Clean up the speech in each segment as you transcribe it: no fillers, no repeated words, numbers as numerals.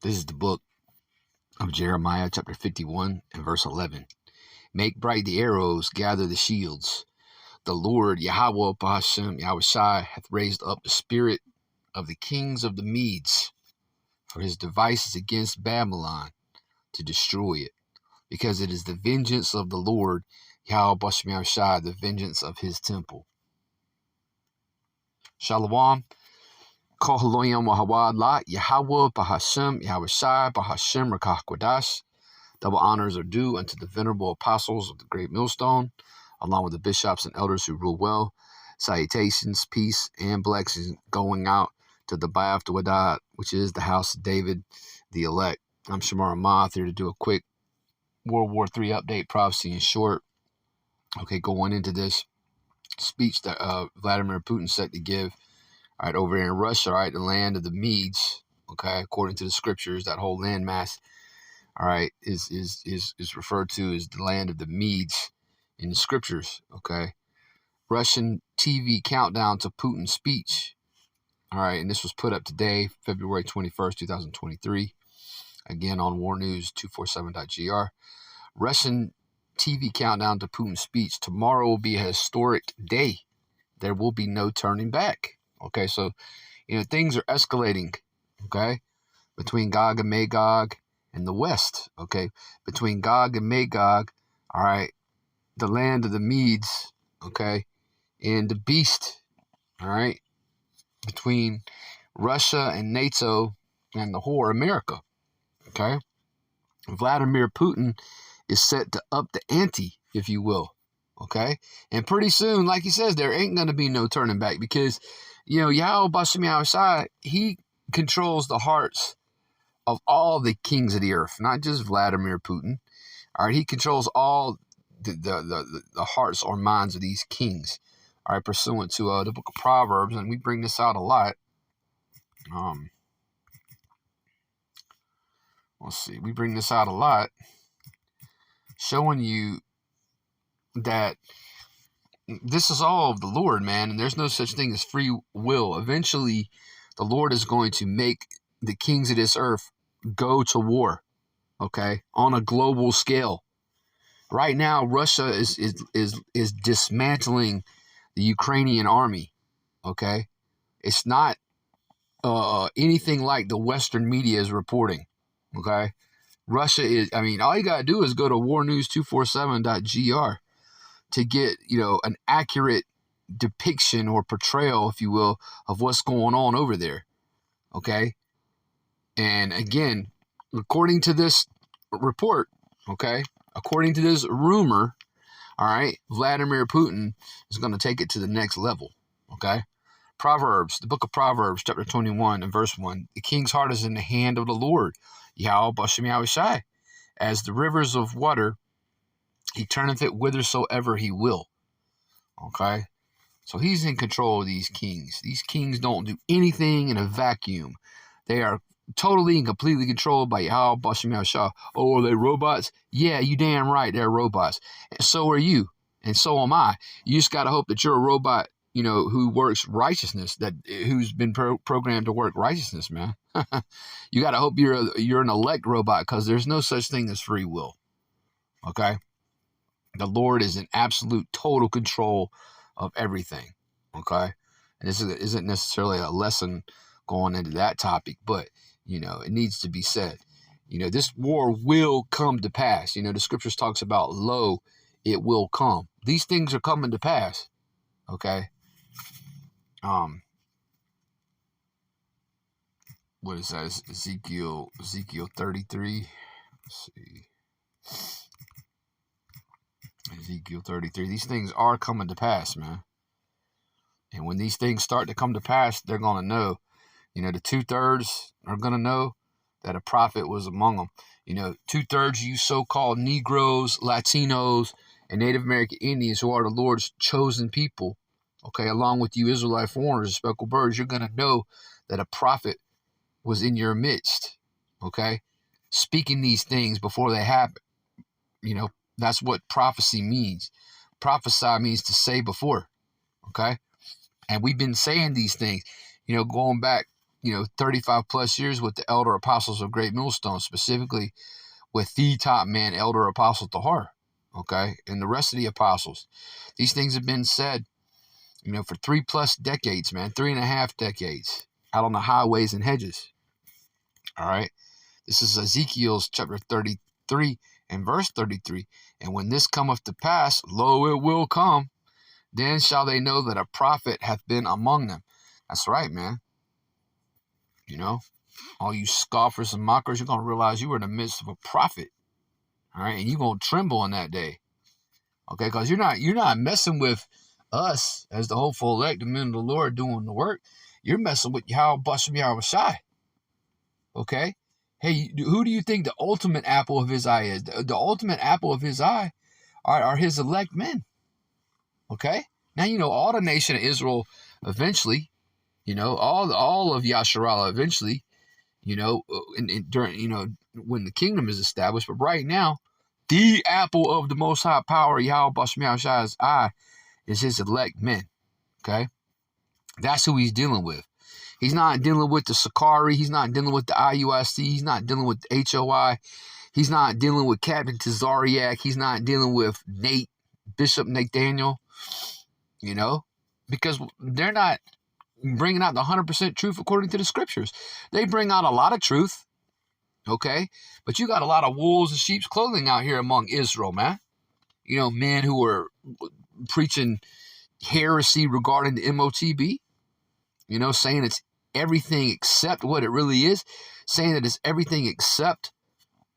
This is the book of Jeremiah, chapter 51 and verse 11. Make bright the arrows, gather the shields. The Lord, Yahweh, Bahashem, Yahweh Shai, hath raised up the spirit of the kings of the Medes for his devices against Babylon to destroy it, because it is the vengeance of the Lord, Yahweh, Bahashem, Yahweh Shai, the vengeance of his temple. Shalom. Kol Haloyim Wahawad La, Yahweh, Bahashem, Yahweh Shai, Bahashem, Rakah Kodash. Double honors are due unto the venerable apostles of the great millstone, along with the bishops and elders who rule well. Salutations, peace, and blessings going out to the Bayaf Wadad, which is the house of David, the elect. I'm Shamar Ahmath, here to do a quick World War III update, prophecy in short. Okay, going into this speech that Vladimir Putin set to give, all right, over in Russia, all right, the land of the Medes, okay, according to the scriptures, that whole landmass, all right, is referred to as the land of the Medes in the scriptures, okay. Russian TV countdown to Putin's speech, all right, and this was put up today, February 21st, 2023, again on warnews247.gr. Russian TV countdown to Putin's speech. Tomorrow will be a historic day. There will be no turning back. Okay, so, things are escalating, okay, between GOG and MAGOG and the West, okay, between GOG and MAGOG, all right, the land of the Medes, okay, and the beast, all right, between Russia and NATO and the whore America, okay. Vladimir Putin is set to up the ante, if you will, okay, and pretty soon, like he says, there ain't going to be no turning back because, Yahweh Bashem Yahweh Shai, he controls the hearts of all the kings of the earth, not just Vladimir Putin. All right, he controls all the hearts or minds of these kings. All right, pursuant to the book of Proverbs, and we bring this out a lot. Let's see, we bring this out a lot, showing you that this is all of the Lord, man, and there's no such thing as free will. Eventually, the Lord is going to make the kings of this earth go to war, okay, on a global scale. Right now, Russia is dismantling the Ukrainian army, okay? It's not anything like the Western media is reporting, okay? Russia is, all you got to do is go to warnews247.gr to get, an accurate depiction or portrayal, if you will, of what's going on over there, okay? And again, according to this report, okay, according to this rumor, all right, Vladimir Putin is going to take it to the next level, okay? Proverbs, the book of Proverbs, chapter 21 and verse 1, the king's heart is in the hand of the Lord, Yahweh Bashem Yahweh Shai. As the rivers of water, he turneth it whithersoever he will, okay? So he's in control of these kings. These kings don't do anything in a vacuum. They are totally and completely controlled by Yahweh Bashem Yahweh Shai. Oh, are they robots? Yeah, you damn right, they're robots. And so are you, and so am I. You just got to hope that you're a robot, who works righteousness, who's been programmed to work righteousness, man. You got to hope you're an elect robot, because there's no such thing as free will, okay? The Lord is in absolute total control of everything, okay? And this isn't necessarily a lesson going into that topic, but, it needs to be said. This war will come to pass. The scriptures talks about, lo, it will come. These things are coming to pass, okay? What is that? Ezekiel 33. Let's see. Ezekiel 33. These things are coming to pass, man. And when these things start to come to pass, they're going to know. The 2/3 are going to know that a prophet was among them. 2/3 of you so-called Negroes, Latinos, and Native American Indians who are the Lord's chosen people, okay, along with you Israelite foreigners and speckled birds, you're going to know that a prophet was in your midst, okay, speaking these things before they happen. That's what prophecy means. Prophesy means to say before, okay? And we've been saying these things, going back, 35 plus years with the elder apostles of Great Millstone, specifically with the top man, elder apostle Tahar, okay, and the rest of the apostles. These things have been said, for 3+ decades, man, 3.5 decades, out on the highways and hedges. All right. This is Ezekiel's chapter 33 and verse 33. And when this cometh to pass, lo, it will come. Then shall they know that a prophet hath been among them. That's right, man. All you scoffers and mockers, you're going to realize you were in the midst of a prophet. All right. And you're going to tremble in that day. Okay. Because you're not messing with us as the hopeful elect, the men of the Lord doing the work. You're messing with Yahweh Bashem Yahweh Shai. Okay. Hey, who do you think the ultimate apple of his eye is? The ultimate apple of his eye are his elect men. Okay? Now, all the nation of Israel eventually, all of Yasharallah eventually, during, when the kingdom is established. But right now, the apple of the Most High Power, Yahweh Bashem Yahweh Shai's eye, is his elect men. Okay? That's who he's dealing with. He's not dealing with the Sakari. He's not dealing with the IUIC. He's not dealing with the HOI. He's not dealing with Captain Tazariak. He's not dealing with Bishop Nathaniel, because they're not bringing out the 100% truth according to the scriptures. They bring out a lot of truth, okay? But you got a lot of wolves in sheep's clothing out here among Israel, man. Men who are preaching heresy regarding the MOTB. Saying it's everything except what it really is. Saying that it's everything except,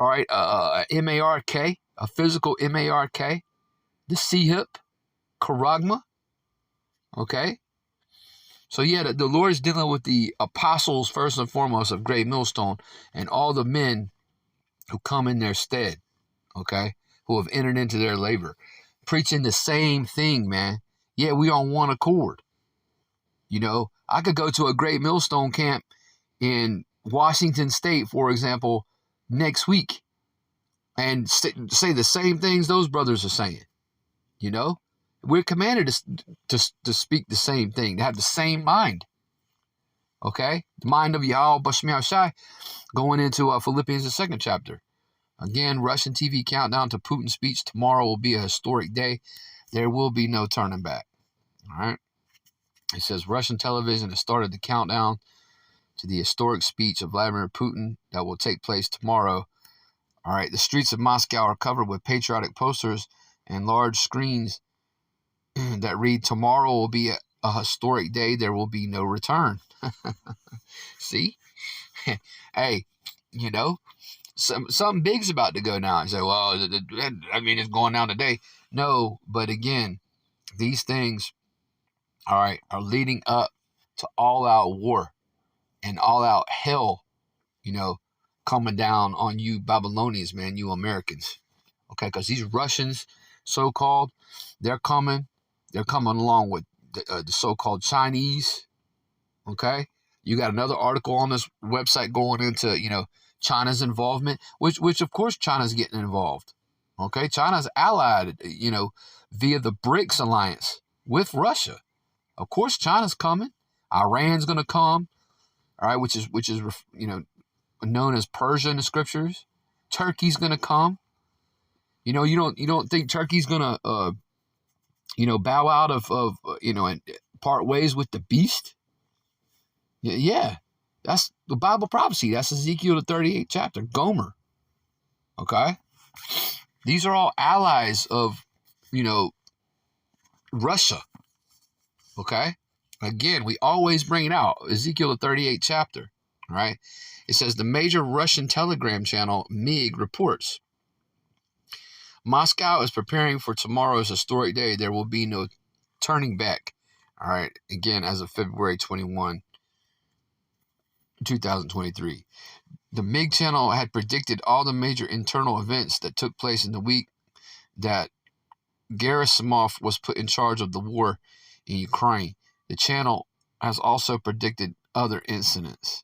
all right, MARK, a physical MARK, the C-hip, charagma. Okay? So, yeah, the Lord is dealing with the apostles, first and foremost, of Great Millstone, and all the men who come in their stead, okay, who have entered into their labor, preaching the same thing, man. Yeah, we on one accord. I could go to a Great Millstone camp in Washington State, for example, next week and say the same things those brothers are saying. We're commanded to speak the same thing, to have the same mind. Okay? The mind of Yahweh Bashem Yahweh Shai, going into Philippians, the 2nd chapter. Again, Russian TV countdown to Putin's speech. Tomorrow will be a historic day. There will be no turning back. All right? It says Russian television has started the countdown to the historic speech of Vladimir Putin that will take place tomorrow. All right, the streets of Moscow are covered with patriotic posters and large screens that read, "Tomorrow will be a historic day. There will be no return." See? Hey, something big's about to go now. You say, well, it's going down today. No, but again, these things, all right, are leading up to all-out war and all-out hell, coming down on you Babylonians, man, you Americans. Okay, because these Russians, so-called, they're coming along with the so-called Chinese. Okay, you got another article on this website going into, China's involvement, which of course China's getting involved. Okay, China's allied, via the BRICS alliance with Russia. Of course, China's coming. Iran's going to come, all right, which is known as Persia in the scriptures. Turkey's going to come. You don't think Turkey's going to bow out of and part ways with the beast? Yeah, that's the Bible prophecy. That's Ezekiel the 38th chapter. Gomer. Okay, these are all allies of Russia. Okay? Again, we always bring it out. Ezekiel, the 38th chapter. Right? It says, the major Russian telegram channel, MIG, reports, Moscow is preparing for tomorrow's historic day. There will be no turning back. All right? Again, as of February 21, 2023. The MIG channel had predicted all the major internal events that took place in the week that Gerasimov was put in charge of the war in Ukraine. The channel has also predicted other incidents.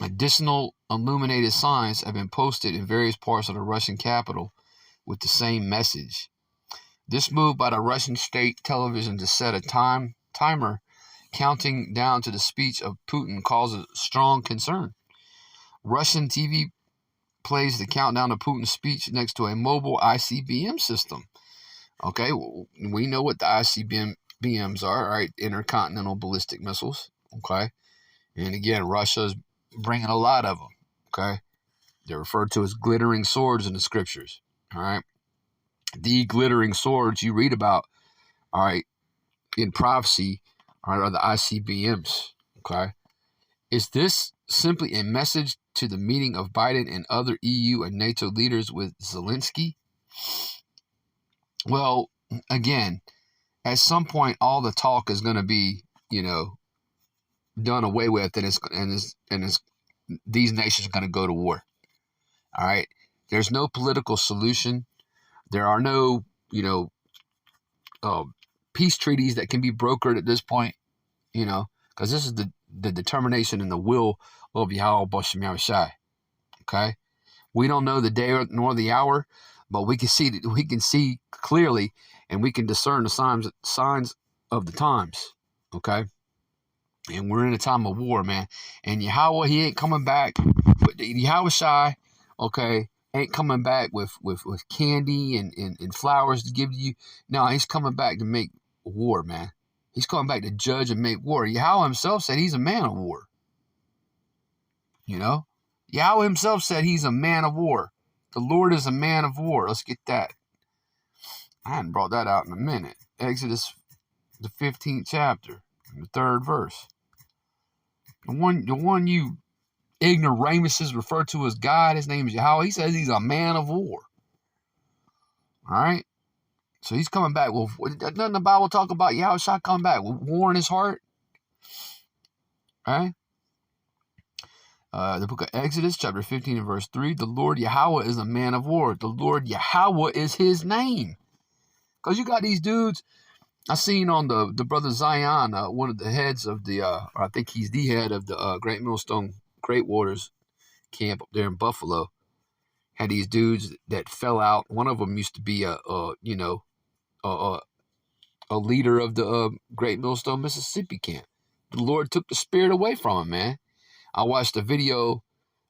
Additional illuminated signs have been posted in various parts of the Russian capital with the same message. This move by the Russian state television to set a timer counting down to the speech of Putin causes strong concern. Russian TV plays the countdown to Putin's speech next to a mobile ICBM system. Okay, we know what the ICBMs are, right? Intercontinental ballistic missiles. Okay, and again, Russia's bringing a lot of them. Okay, they're referred to as glittering swords in the scriptures. All right, the glittering swords you read about, all right, in prophecy, all right, are the ICBMs. Okay, is this simply a message to the meeting of Biden and other EU and NATO leaders with Zelensky? Well, again, at some point, all the talk is going to be, done away with, and these nations are going to go to war. All right. There's no political solution. There are no, peace treaties that can be brokered at this point, because this is the determination and the will of Yahweh Bashem Yahushai. Okay. We don't know the day nor the hour, but we can see clearly, and we can discern the signs of the times. Okay. And we're in a time of war, man. And Yahweh, he ain't coming back. Yahushai, okay, ain't coming back with candy and flowers to give to you. No, he's coming back to make war, man. He's coming back to judge and make war. Yahweh himself said he's a man of war. Yahweh himself said he's a man of war. The Lord is a man of war. Let's get that. I hadn't brought that out in a minute. Exodus, the 15th chapter, the 3rd verse. The one you ignoramuses refer to as God, his name is Yahweh. He says he's a man of war. All right? So he's coming back. Well, doesn't the Bible talk about Yahweh coming back with war in his heart? All right? The book of Exodus, chapter 15 and verse 3, the Lord Yahweh is a man of war. The Lord Yahweh is his name. Because you got these dudes, I seen on the brother Zion, one of the heads of the, or I think he's the head of the Great Millstone Great Waters camp up there in Buffalo, had these dudes that fell out. One of them used to be a leader of the Great Millstone, Mississippi camp. The Lord took the spirit away from him, man. I watched a video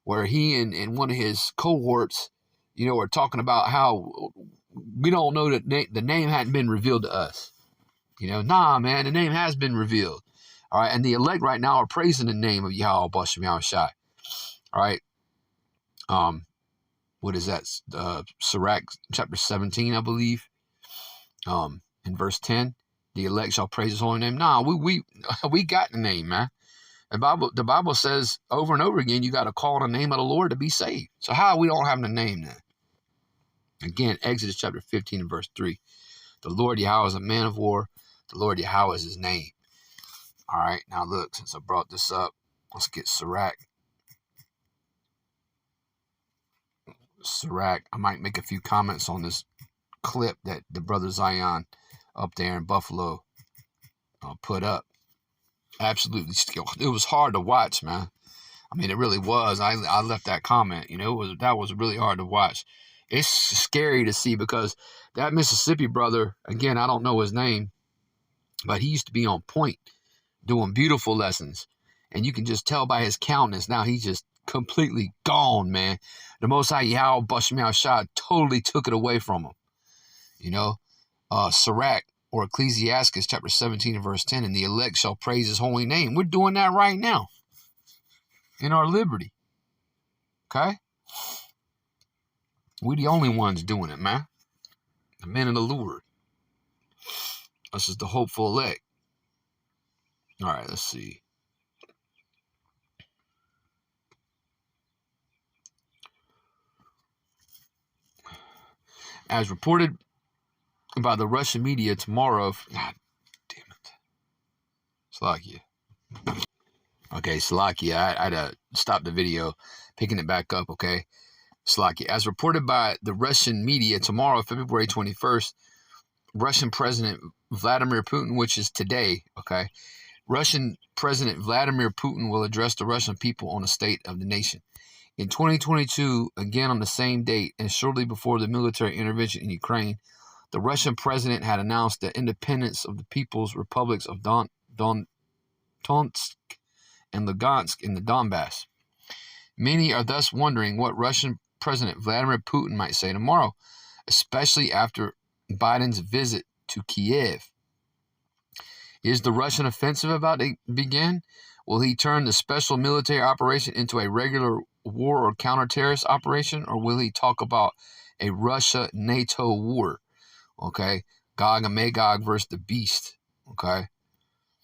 where he and one of his cohorts, were talking about how we don't know that the name hadn't been revealed to us. Nah, man, the name has been revealed. All right, and the elect right now are praising the name of Yahweh Bashem Yahushai. All right. What is that? Sirach chapter 17, I believe. In verse 10, the elect shall praise his holy name. Nah, we got the name, man. The Bible says over and over again, you got to call on the name of the Lord to be saved. So how we don't have the name then? Again, Exodus chapter 15 and verse 3. The Lord Yahweh is a man of war. The Lord Yahweh is his name. All right, now look, since I brought this up, let's get Sirach. I might make a few comments on this clip that the brother Zion up there in Buffalo put up. Absolutely, it was hard to watch, man. I mean, it really was. I left that comment. That was really hard to watch. It's scary to see because that Mississippi brother, again, I don't know his name, but he used to be on point doing beautiful lessons. And you can just tell by his countenance. Now he's just completely gone, man. The Most High Yahweh Bashem Yahushai totally took it away from him. Sirach or Ecclesiastes chapter 17 and verse 10, and the elect shall praise his holy name. We're doing that right now in our liberty. Okay? We're the only ones doing it, man. The men of the Lord. This is the hopeful elect. All right, let's see. As reported by the Russian media tomorrow, God damn it. Slovakia. Okay, Slovakia. I had to stop the video, picking it back up, okay? Slovakia. As reported by the Russian media tomorrow, February 21st, Russian President Vladimir Putin, which is today, okay? Russian President Vladimir Putin will address the Russian people on the state of the nation. In 2022, again on the same date and shortly before the military intervention in Ukraine, the Russian president had announced the independence of the People's Republics of Donbass Tonsk and Lugansk in the Donbass. Many are thus wondering what Russian President Vladimir Putin might say tomorrow, especially after Biden's visit to Kiev. Is the Russian offensive about to begin? Will he turn the special military operation into a regular war or counter-terrorist operation, or will he talk about a Russia-NATO war? Okay, GOG and Magog versus the beast. Okay,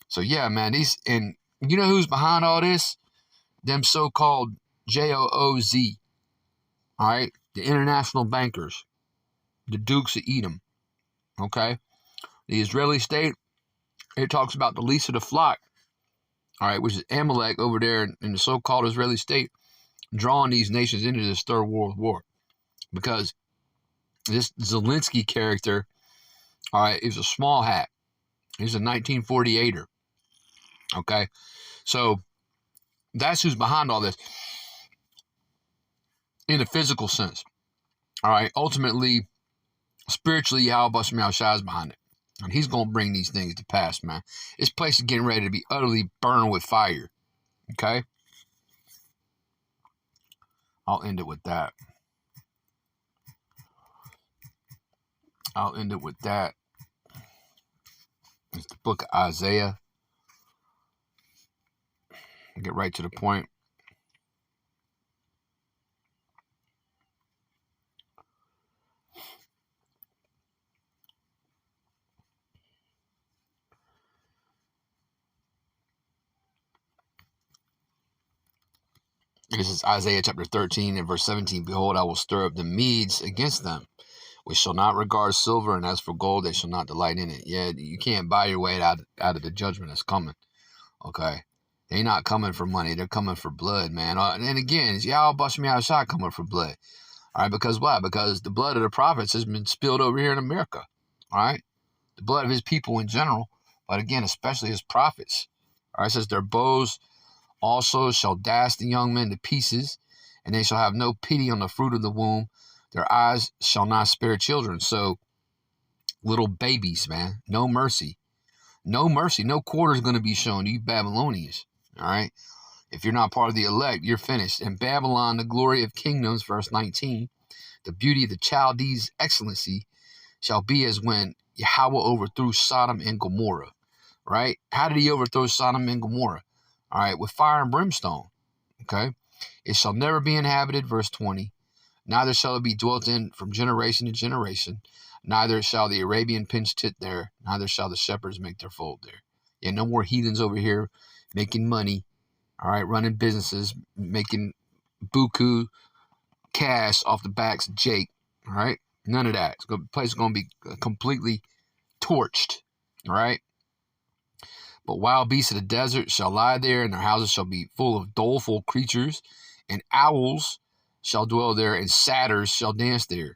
so yeah, man, and you know who's behind all this? Them so-called GOG. All right, the international bankers, the Dukes of Edom. Okay, the Israeli state. It talks about the least of the flock. All right, which is Amalek over there in the so-called Israeli state, drawing these nations into this Third World War. Because this Zelensky character, all right, is a small hat. He's a 1948er. Okay, so that's who's behind all this in a physical sense. All right, ultimately, spiritually, Yahweh Shai is behind it. And he's going to bring these things to pass, man. This place is getting ready to be utterly burned with fire. Okay? I'll end it with that. It's the book of Isaiah. I'll get right to the point. This is Isaiah chapter 13 and verse 17. Behold, I will stir up the Medes against them, which shall not regard silver, and as for gold, they shall not delight in it. Yeah, you can't buy your way out of the judgment that's coming. Okay? They're not coming for money. They're coming for blood, man. And again, it's Yahweh Shai coming for blood. All right? Because why? Because the blood of the prophets has been spilled over here in America. All right? The blood of his people in general, but again, especially his prophets. All right? It says their bows also shall dash the young men to pieces, and they shall have no pity on the fruit of the womb. Their eyes shall not spare children. So, little babies, man, no mercy. No mercy. No quarter is going to be shown to you Babylonians. All right? If you're not part of the elect, you're finished. In Babylon, the glory of kingdoms, verse 19, the beauty of the Chaldees' excellency shall be as when Yahweh overthrew Sodom and Gomorrah. Right? How did he overthrow Sodom and Gomorrah? All right, with fire and brimstone. Okay? It shall never be inhabited, verse 20. Neither shall it be dwelt in from generation to generation. Neither shall the Arabian pinch tent there. Neither shall the shepherds make their fold there. Yeah, no more heathens over here making money. All right, running businesses, making buku cash off the backs of Jake. All right, none of that. The place is going to be completely torched. All right. But wild beasts of the desert shall lie there, and their houses shall be full of doleful creatures, and owls shall dwell there, and satyrs shall dance there.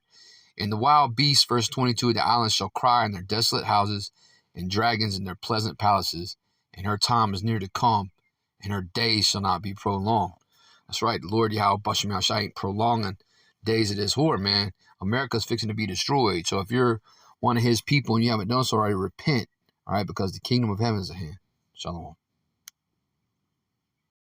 And the wild beasts, verse 22, of the islands shall cry in their desolate houses, and dragons in their pleasant palaces. And her time is near to come, and her days shall not be prolonged. That's right, the Lord Yahweh Bashem Yahshai ain't prolonging days of this whore, man. America's fixing to be destroyed. So if you're one of his people and you haven't done so already, repent. All right, because the kingdom of heaven is at hand. Shalom.